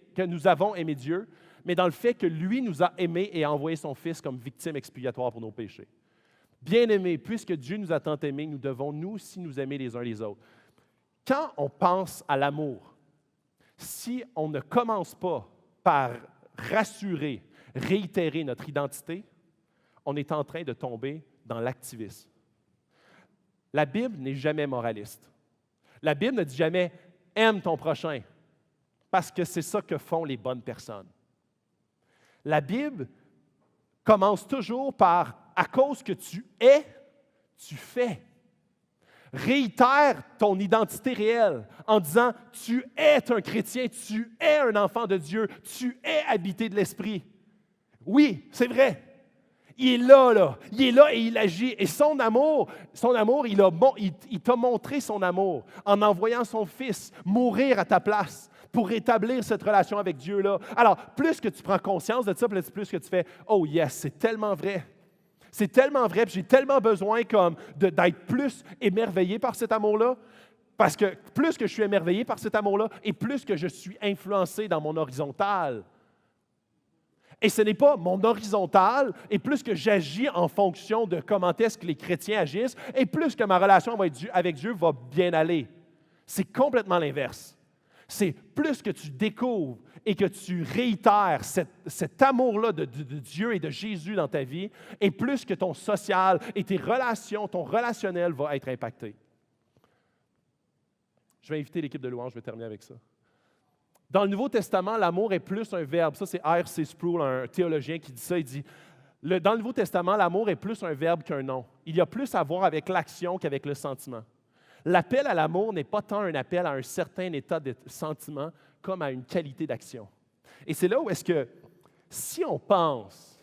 Dieu, mais dans le fait que lui nous a aimés et a envoyé son Fils comme victime expiatoire pour nos péchés. Bien-aimés, puisque Dieu nous a tant aimés, nous devons nous aussi nous aimer les uns les autres. » Quand on pense à l'amour, si on ne commence pas par rassurer, réitérer notre identité, on est en train de tomber dans l'activisme. La Bible n'est jamais moraliste. La Bible ne dit jamais « aime ton prochain », parce que c'est ça que font les bonnes personnes. La Bible commence toujours par « à cause que tu es, tu fais ». Réitère ton identité réelle en disant « tu es un chrétien, tu es un enfant de Dieu, tu es habité de l'Esprit ». Oui, c'est vrai. Il est là. Il est là et il agit. Et son amour, il t'a montré son amour en envoyant son Fils mourir à ta place pour rétablir cette relation avec Dieu-là. Alors, plus que tu prends conscience de ça, plus que tu fais « oh yes, c'est tellement vrai ». C'est tellement vrai, puis j'ai tellement besoin d'être plus émerveillé par cet amour-là, parce que plus que je suis émerveillé par cet amour-là, et plus que je suis influencé dans mon horizontal. Et ce n'est pas mon horizontal, et plus que j'agis en fonction de comment est-ce que les chrétiens agissent, et plus que ma relation avec Dieu va bien aller. C'est complètement l'inverse. C'est plus que tu découvres et que tu réitères cet amour-là de Dieu et de Jésus dans ta vie, et plus que ton social et tes relations, ton relationnel va être impacté. Je vais inviter l'équipe de louange, je vais terminer avec ça. Dans le Nouveau Testament, l'amour est plus un verbe. Ça, c'est R.C. Sproul, un théologien qui dit ça. Il dit, dans le Nouveau Testament, l'amour est plus un verbe qu'un nom. Il y a plus à voir avec l'action qu'avec le sentiment. L'appel à l'amour n'est pas tant un appel à un certain état de sentiment comme à une qualité d'action. Et c'est là où est-ce que, si on pense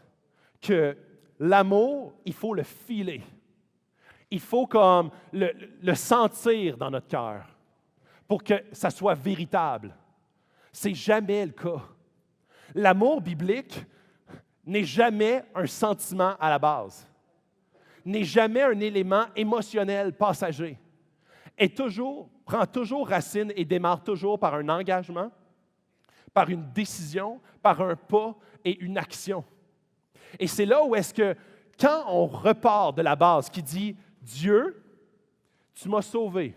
que l'amour, il faut le filer, il faut comme le sentir dans notre cœur pour que ça soit véritable, c'est jamais le cas. L'amour biblique n'est jamais un sentiment à la base, n'est jamais un élément émotionnel passager. Prend toujours racine et démarre toujours par un engagement, par une décision, par un pas et une action. Et c'est là où est-ce que, quand on repart de la base qui dit « Dieu, tu m'as sauvé.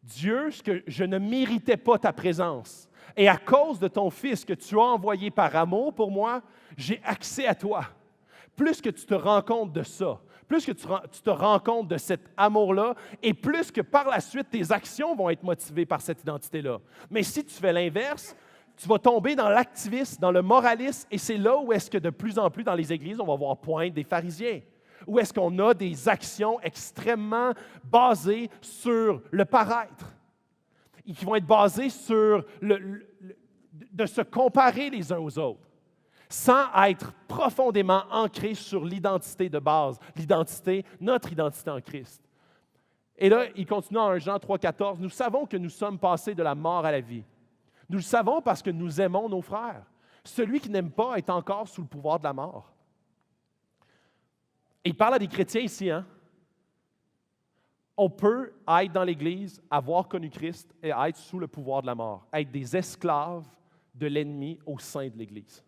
Dieu, je ne méritais pas ta présence. Et à cause de ton Fils que tu as envoyé par amour pour moi, j'ai accès à toi. » Plus que tu te rends compte de ça, plus que tu te rends compte de cet amour-là, et plus que par la suite, tes actions vont être motivées par cette identité-là. Mais si tu fais l'inverse, tu vas tomber dans l'activisme, dans le moralisme, et c'est là où est-ce que de plus en plus dans les églises, on va voir poindre des pharisiens. Où est-ce qu'on a des actions extrêmement basées sur le paraître, et qui vont être basées sur de se comparer les uns aux autres. sans être profondément ancré sur l'identité de base, notre identité en Christ. Et là, il continue en 1 Jean 3,14, « Nous savons que nous sommes passés de la mort à la vie. Nous le savons parce que nous aimons nos frères. Celui qui n'aime pas est encore sous le pouvoir de la mort. » Et il parle à des chrétiens ici, hein? On peut être dans l'Église, avoir connu Christ et être sous le pouvoir de la mort, être des esclaves de l'ennemi au sein de l'Église.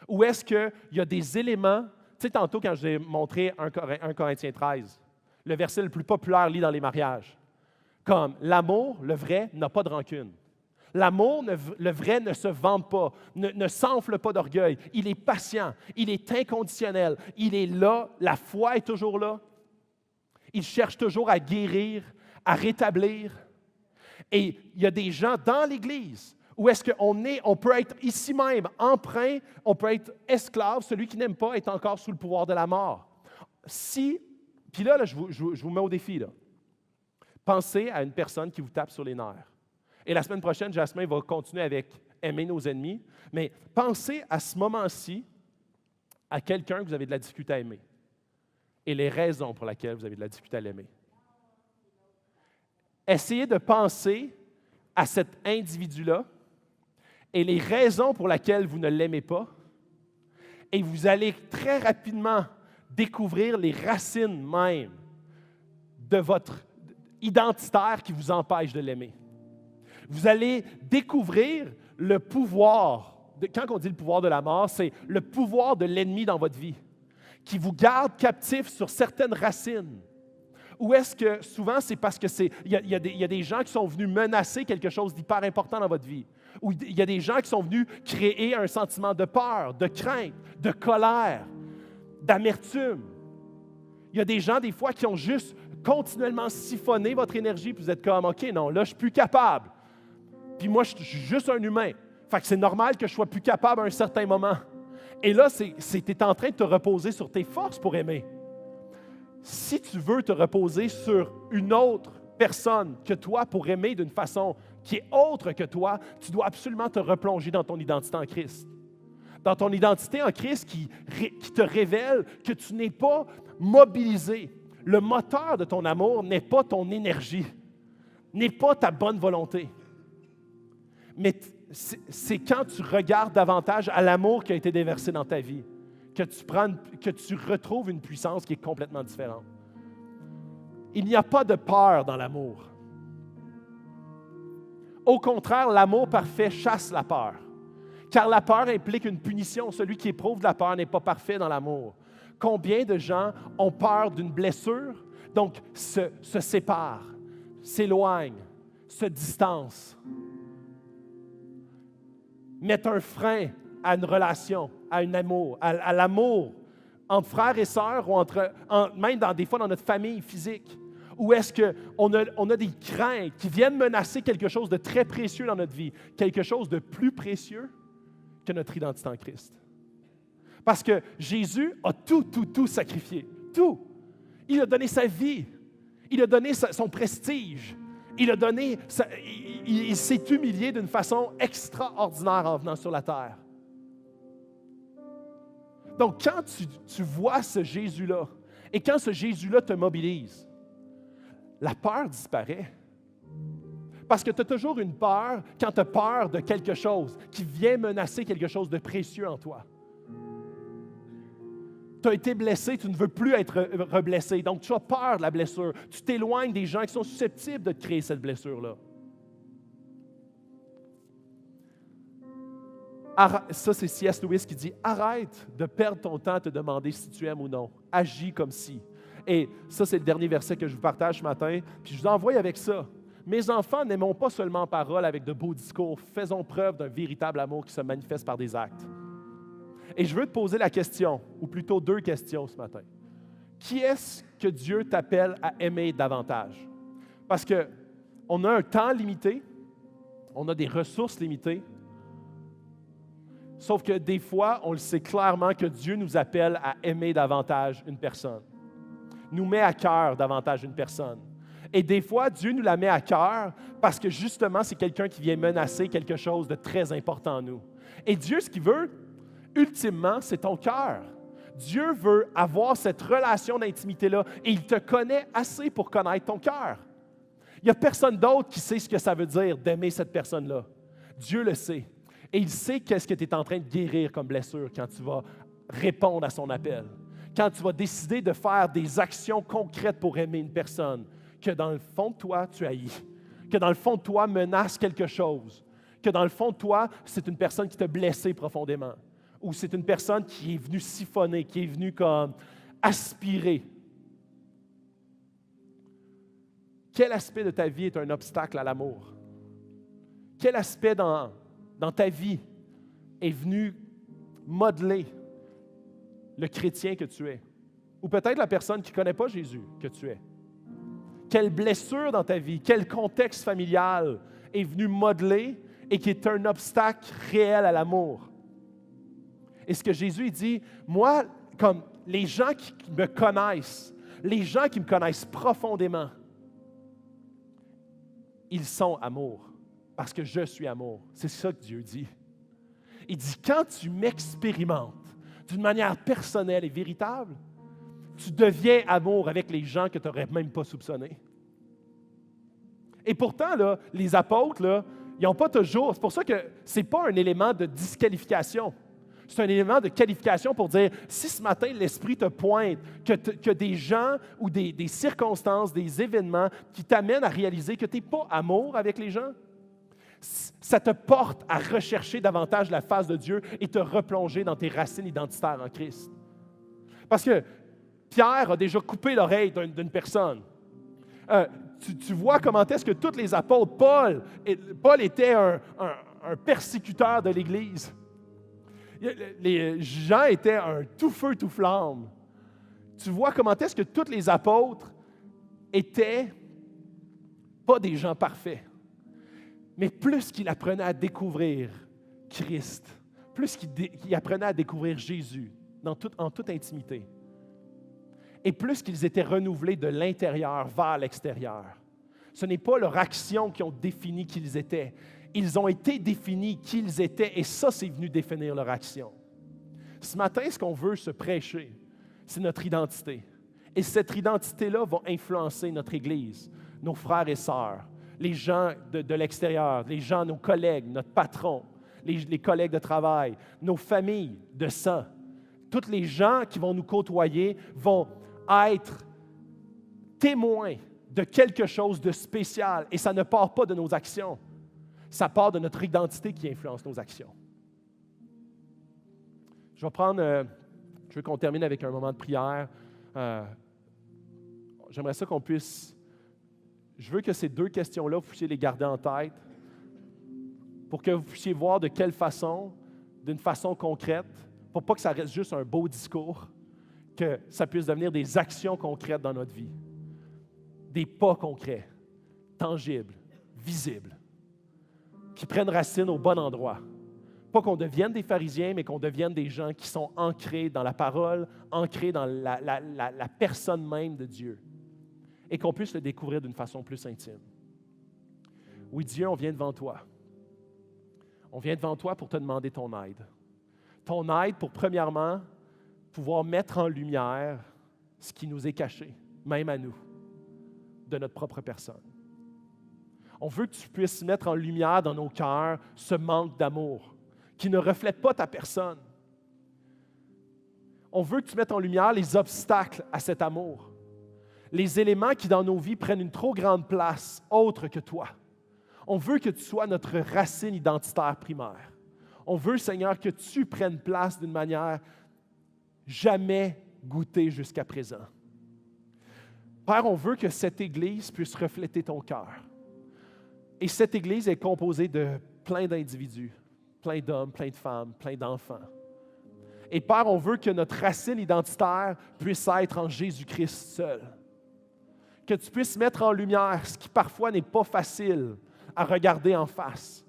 Ou est-ce qu'il y a des éléments, tu sais, tantôt quand j'ai montré 1 Corinthiens 13, le verset le plus populaire lit dans les mariages, comme l'amour, le vrai, n'a pas de rancune. L'amour, le vrai, ne se vante pas, ne s'enfle pas d'orgueil. Il est patient, il est inconditionnel, il est là, la foi est toujours là. Il cherche toujours à guérir, à rétablir. Et il y a des gens dans l'Église où est-ce on peut être ici même emprunt, on peut être esclave, celui qui n'aime pas est encore sous le pouvoir de la mort. Puis là, je vous mets au défi, là. Pensez à une personne qui vous tape sur les nerfs. Et la semaine prochaine, Jasmin va continuer avec aimer nos ennemis, mais pensez à ce moment-ci à quelqu'un que vous avez de la difficulté à aimer et les raisons pour lesquelles vous avez de la difficulté à l'aimer. Essayez de penser à cet individu-là et les raisons pour lesquelles vous ne l'aimez pas, et vous allez très rapidement découvrir les racines même de votre identitaire qui vous empêche de l'aimer. Vous allez découvrir le pouvoir, quand on dit le pouvoir de la mort, c'est le pouvoir de l'ennemi dans votre vie, qui vous garde captif sur certaines racines. Ou est-ce que souvent c'est parce que il y a des gens qui sont venus menacer quelque chose d'hyper important dans votre vie, ou il y a des gens qui sont venus créer un sentiment de peur, de crainte, de colère, d'amertume. Il y a des gens, des fois, qui ont juste continuellement siphonné votre énergie, puis vous êtes comme, OK, non, là, je ne suis plus capable. Puis moi, je suis juste un humain. Fait que c'est normal que je ne sois plus capable à un certain moment. Et là, tu es en train de te reposer sur tes forces pour aimer. Si tu veux te reposer sur une autre personne que toi pour aimer d'une façon qui est autre que toi, tu dois absolument te replonger dans ton identité en Christ. Dans ton identité en Christ qui te révèle que tu n'es pas mobilisé. Le moteur de ton amour n'est pas ton énergie, n'est pas ta bonne volonté. Mais c'est quand tu regardes davantage à l'amour qui a été déversé dans ta vie que tu retrouves une puissance qui est complètement différente. Il n'y a pas de peur dans l'amour. Au contraire, l'amour parfait chasse la peur. Car la peur implique une punition. Celui qui éprouve de la peur n'est pas parfait dans l'amour. Combien de gens ont peur d'une blessure, donc se séparent, s'éloignent, se distancent, mettent un frein à une relation, à un amour, à l'amour entre frères et sœurs ou même des fois dans notre famille physique. Ou est-ce qu'on a des craintes qui viennent menacer quelque chose de très précieux dans notre vie, quelque chose de plus précieux que notre identité en Christ? Parce que Jésus a tout sacrifié. Tout. Il a donné sa vie. Il a donné son prestige. Il s'est humilié d'une façon extraordinaire en venant sur la terre. Donc, quand tu vois ce Jésus-là, et quand ce Jésus-là te mobilise, la peur disparaît. Parce que tu as toujours une peur quand tu as peur de quelque chose qui vient menacer quelque chose de précieux en toi. Tu as été blessé, tu ne veux plus être reblessé. Donc, tu as peur de la blessure. Tu t'éloignes des gens qui sont susceptibles de te créer cette blessure-là. Ça, c'est C.S. Lewis qui dit « Arrête de perdre ton temps à te demander si tu aimes ou non. Agis comme si. » Et ça, c'est le dernier verset que je vous partage ce matin. Puis je vous envoie avec ça. « Mes enfants, n'aimons pas seulement en parole avec de beaux discours. Faisons preuve d'un véritable amour qui se manifeste par des actes. » Et je veux te poser la question, ou plutôt deux questions ce matin. Qui est-ce que Dieu t'appelle à aimer davantage? Parce qu'on a un temps limité, on a des ressources limitées, sauf que des fois, on le sait clairement que Dieu nous appelle à aimer davantage une personne, nous met à cœur davantage une personne. Et des fois, Dieu nous la met à cœur parce que justement, c'est quelqu'un qui vient menacer quelque chose de très important en nous. Et Dieu, ce qu'il veut, Ultimement, c'est ton cœur. Dieu veut avoir cette relation d'intimité-là et il te connaît assez pour connaître ton cœur. Il n'y a personne d'autre qui sait ce que ça veut dire d'aimer cette personne-là. Dieu le sait. Et il sait qu'est-ce que tu es en train de guérir comme blessure quand tu vas répondre à son appel. Quand tu vas décider de faire des actions concrètes pour aimer une personne que dans le fond de toi, tu haïs. Que dans le fond de toi, menace quelque chose. Que dans le fond de toi, c'est une personne qui t'a blessé profondément. Ou c'est une personne qui est venue siphonner, qui est venue comme aspirer. Quel aspect de ta vie est un obstacle à l'amour? Quel aspect dans ta vie est venu modeler le chrétien que tu es? Ou peut-être la personne qui ne connaît pas Jésus que tu es? Quelle blessure dans ta vie, quel contexte familial est venu modeler et qui est un obstacle réel à l'amour? Et ce que Jésus dit, moi, comme les gens qui me connaissent, les gens qui me connaissent profondément, ils sont amour, parce que je suis amour. C'est ça que Dieu dit. Il dit, quand tu m'expérimentes d'une manière personnelle et véritable, tu deviens amour avec les gens que tu n'aurais même pas soupçonnés. Et pourtant, là, les apôtres, là, ils n'ont pas toujours... C'est pour ça que ce n'est pas un élément de disqualification. C'est un élément de qualification pour dire, si ce matin, l'Esprit te pointe que des gens ou des circonstances, des événements qui t'amènent à réaliser que tu n'es pas amour avec les gens, ça te porte à rechercher davantage la face de Dieu et te replonger dans tes racines identitaires en Christ. Parce que Pierre a déjà coupé l'oreille d'une personne. Tu vois comment est-ce que tous les apôtres, Paul était un persécuteur de l'Église. Jean était un tout feu, tout flamme. Tu vois comment est-ce que tous les apôtres étaient pas des gens parfaits. Mais plus qu'ils apprenaient à découvrir Christ, plus qu'ils apprenaient à découvrir Jésus en toute intimité, et plus qu'ils étaient renouvelés de l'intérieur vers l'extérieur. Ce n'est pas leur action qui ont défini qui ils étaient. Ils ont été définis qui ils étaient et ça, c'est venu définir leur action. Ce matin, ce qu'on veut se prêcher, c'est notre identité. Et cette identité-là va influencer notre Église, nos frères et sœurs, les gens de l'extérieur, les gens, nos collègues, notre patron, les collègues de travail, nos familles de sang. Tous les gens qui vont nous côtoyer vont être témoins de quelque chose de spécial et ça ne part pas de nos actions. Ça part de notre identité qui influence nos actions. Je veux qu'on termine avec un moment de prière. J'aimerais ça qu'on puisse... Je veux que ces deux questions-là, vous puissiez les garder en tête pour que vous puissiez voir de quelle façon, d'une façon concrète, pour pas que ça reste juste un beau discours, que ça puisse devenir des actions concrètes dans notre vie. Des pas concrets, tangibles, visibles, qui prennent racine au bon endroit. Pas qu'on devienne des pharisiens, mais qu'on devienne des gens qui sont ancrés dans la parole, ancrés dans la personne même de Dieu, et qu'on puisse le découvrir d'une façon plus intime. Oui, Dieu, on vient devant toi. On vient devant toi pour te demander ton aide. Ton aide pour, premièrement, pouvoir mettre en lumière ce qui nous est caché, même à nous, de notre propre personne. On veut que tu puisses mettre en lumière dans nos cœurs ce manque d'amour qui ne reflète pas ta personne. On veut que tu mettes en lumière les obstacles à cet amour, les éléments qui dans nos vies prennent une trop grande place autre que toi. On veut que tu sois notre racine identitaire primaire. On veut, Seigneur, que tu prennes place d'une manière jamais goûtée jusqu'à présent. Père, on veut que cette Église puisse refléter ton cœur. Et cette Église est composée de plein d'individus, plein d'hommes, plein de femmes, plein d'enfants. Et Père, on veut que notre racine identitaire puisse être en Jésus-Christ seul. Que tu puisses mettre en lumière ce qui parfois n'est pas facile à regarder en face.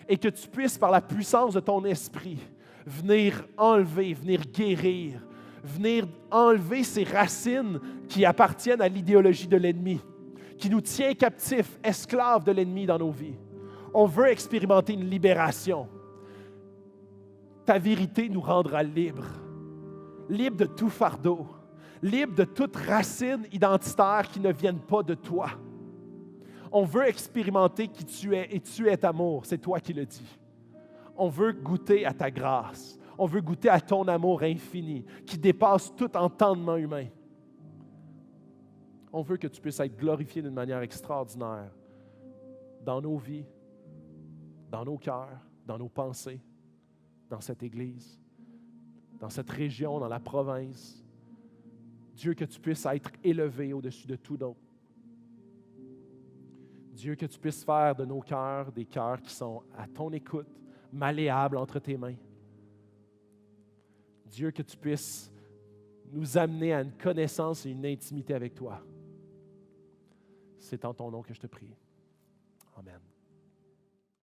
Et que tu puisses, par la puissance de ton esprit, venir enlever, venir guérir, venir enlever ces racines qui appartiennent à l'idéologie de l'ennemi, qui nous tient captifs, esclaves de l'ennemi dans nos vies. On veut expérimenter une libération. ta vérité nous rendra libres. Libres de tout fardeau. Libres de toute racine identitaire qui ne vienne pas de toi. On veut expérimenter qui tu es et tu es amour. C'est toi qui le dis. On veut goûter à ta grâce. On veut goûter à ton amour infini qui dépasse tout entendement humain. On veut que tu puisses être glorifié d'une manière extraordinaire dans nos vies, dans nos cœurs, dans nos pensées, dans cette Église, dans cette région, dans la province. Dieu, que tu puisses être élevé au-dessus de tout d'autre. Dieu, que tu puisses faire de nos cœurs des cœurs qui sont à ton écoute, malléables entre tes mains. Dieu, que tu puisses nous amener à une connaissance et une intimité avec toi. C'est en ton nom que je te prie. Amen.